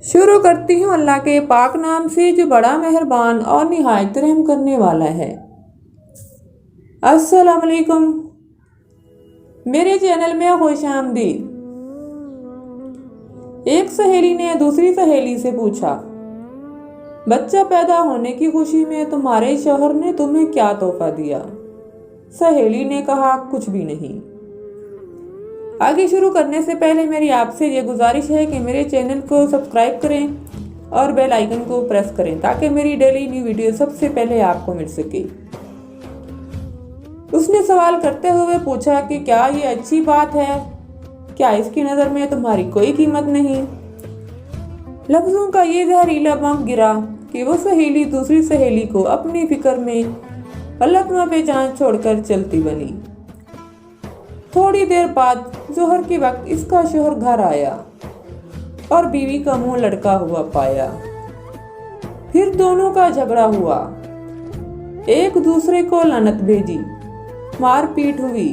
शुरू करती हूँ अल्लाह के पाक नाम से जो बड़ा मेहरबान और निहायत रहम करने वाला है। अस्सलाम वालेकुम, मेरे चैनल में खुश आमदीद। एक सहेली ने दूसरी सहेली से पूछा, बच्चा पैदा होने की खुशी में तुम्हारे शौहर ने तुम्हें क्या तोहफा दिया? सहेली ने कहा, कुछ भी नहीं। आगे शुरू करने से पहले मेरी आपसे ये गुजारिश है कि मेरे चैनल को सब्सक्राइब करें और बेल आइकन को प्रेस करें ताकि मेरी डेली न्यू वीडियो सबसे पहले आपको मिल सके। उसने सवाल करते हुए पूछा कि क्या ये अच्छी बात है? क्या इसकी नज़र में तुम्हारी कोई कीमत नहीं? लफ्ज़ों का ये जहरीला बम गिरा कि वो सहेली दूसरी सहेली को अपनी फिक्र में पलकमा पे जान छोड़कर चलती बनी। थोड़ी देर बाद जोहर के वक्त इसका शोहर घर आया और बीवी का मुंह लटका हुआ पाया। फिर दोनों का झगड़ा हुआ, एक दूसरे को लानत भेजी, मारपीट हुई,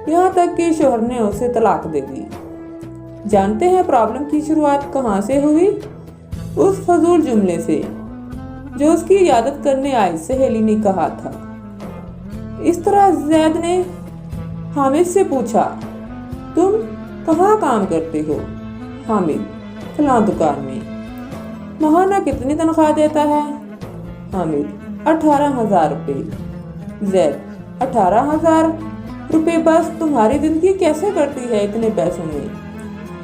यहाँ तक कि शोहर ने उसे तलाक दे दी। जानते हैं प्रॉब्लम की शुरुआत कहाँ से हुई? उस फजूल जुमले से जो उसकी इयादत करने आई सहेली ने कहा था। इस तरह जैद ने हामिद से पूछा, तुम कहाँ काम करते हो? हामिद, फलां दुकान में। महाना कितनी तनख्वाह देता है? हामिद, 18,000 रुपये। जैद, 18,000 रुपये बस? तुम्हारी जिंदगी कैसे कटती है इतने पैसों में?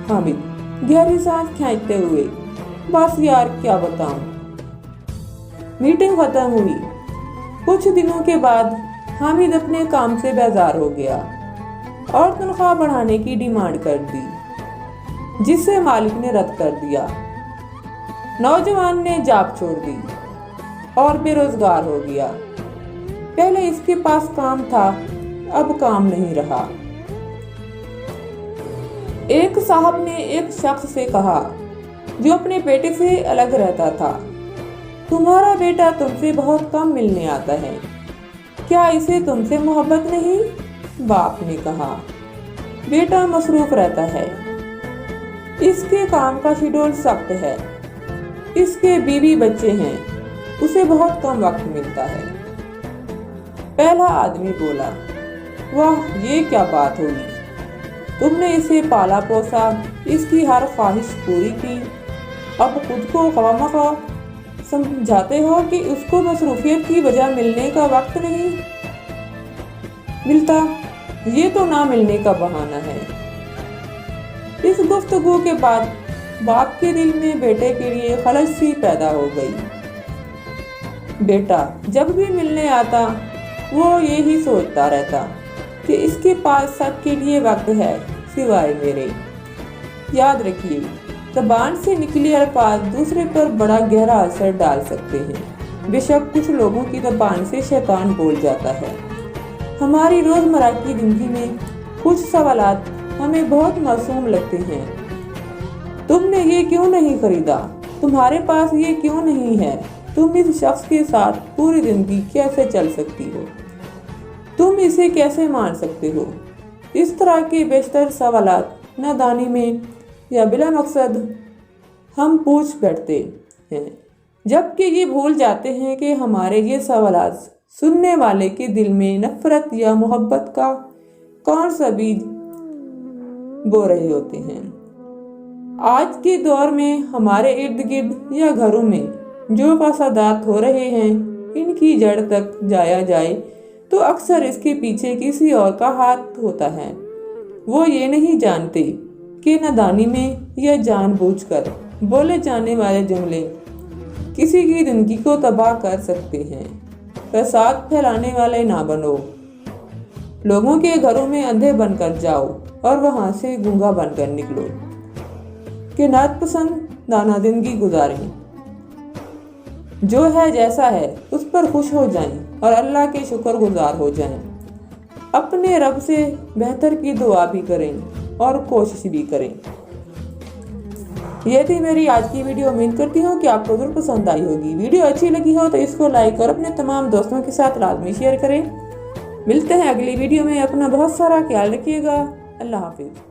हामिद, गहरी सांस खींचते हुए, बस यार क्या बताऊं। मीटिंग खत्म हुई। कुछ दिनों के बाद हामिद अपने काम से बेजार हो गया और तनख्वाह बढ़ाने की डिमांड कर दी, जिसे मालिक ने रद्द कर दिया। नौजवान ने जॉब छोड़ दी और बेरोजगार हो गया। पहले इसके पास काम था, अब काम नहीं रहा। एक साहब ने एक शख्स से कहा जो अपने बेटे से अलग रहता था, तुम्हारा बेटा तुमसे बहुत कम मिलने आता है, क्या इसे तुमसे मोहब्बत नहीं? बाप ने कहा, बेटा मसरूफ रहता है, इसके काम का शेड्यूल सख्त है, इसके बीवी बच्चे हैं, उसे बहुत कम वक्त मिलता है। पहला आदमी बोला, वाह ये क्या बात हुई, तुमने इसे पाला पोसा, इसकी हर ख्वाहिश पूरी की, अब खुद को खवामखा समझाते हो कि उसको मसरूफियत की वजह मिलने का वक्त नहीं मिलता। ये तो ना मिलने का बहाना है। इस गुफ्तगू के बाद बाप के दिल में बेटे के लिए खलस सी पैदा हो गई। बेटा जब भी मिलने आता वो यही सोचता रहता कि इसके पास सबके लिए वक्त है सिवाय मेरे। याद रखिए, ज़बान से निकले अल्फाज दूसरे पर बड़ा गहरा असर डाल सकते हैं। बेशक कुछ लोगों की ज़बान से शैतान बोल जाता है। हमारी रोज़मर्रा की ज़िंदगी में कुछ सवालात हमें बहुत मासूम लगते हैं। तुमने ये क्यों नहीं खरीदा? तुम्हारे पास ये क्यों नहीं है? तुम इस शख्स के साथ पूरी ज़िंदगी कैसे चल सकती हो? तुम इसे कैसे मान सकते हो? इस तरह के बेशतर सवालात नादानी में या बिला मकसद हम पूछ बैठते हैं, जबकि ये भूल जाते हैं कि हमारे ये सवालात सुनने वाले के दिल में नफरत या मोहब्बत का कौन सा बीज बो रहे होते हैं। आज के दौर में हमारे इर्द गिर्द या घरों में जो फसादात हो रहे हैं, इनकी जड़ तक जाया जाए तो अक्सर इसके पीछे किसी और का हाथ होता है। वो ये नहीं जानते कि नादानी में या जानबूझकर बोले जाने वाले जुमले किसी की जिंदगी को तबाह कर सकते हैं। फसाद फैलाने वाले ना बनो। लोगों के घरों में अंधे बनकर जाओ और वहां से गूंगा बनकर निकलो कि नात पसंद दाना जिंदगी गुजारें। जो है जैसा है उस पर खुश हो जाएं और अल्लाह के शुक्रगुजार हो जाएं। अपने रब से बेहतर की दुआ भी करें और कोशिश भी करें। ये थी मेरी आज की वीडियो। उम्मीद करती हूँ कि आपको जरूर पसंद आई होगी। वीडियो अच्छी लगी हो तो इसको लाइक और अपने तमाम दोस्तों के साथ लाजमी शेयर करें। मिलते हैं अगली वीडियो में। अपना बहुत सारा ख्याल रखिएगा। अल्लाह हाफिज़।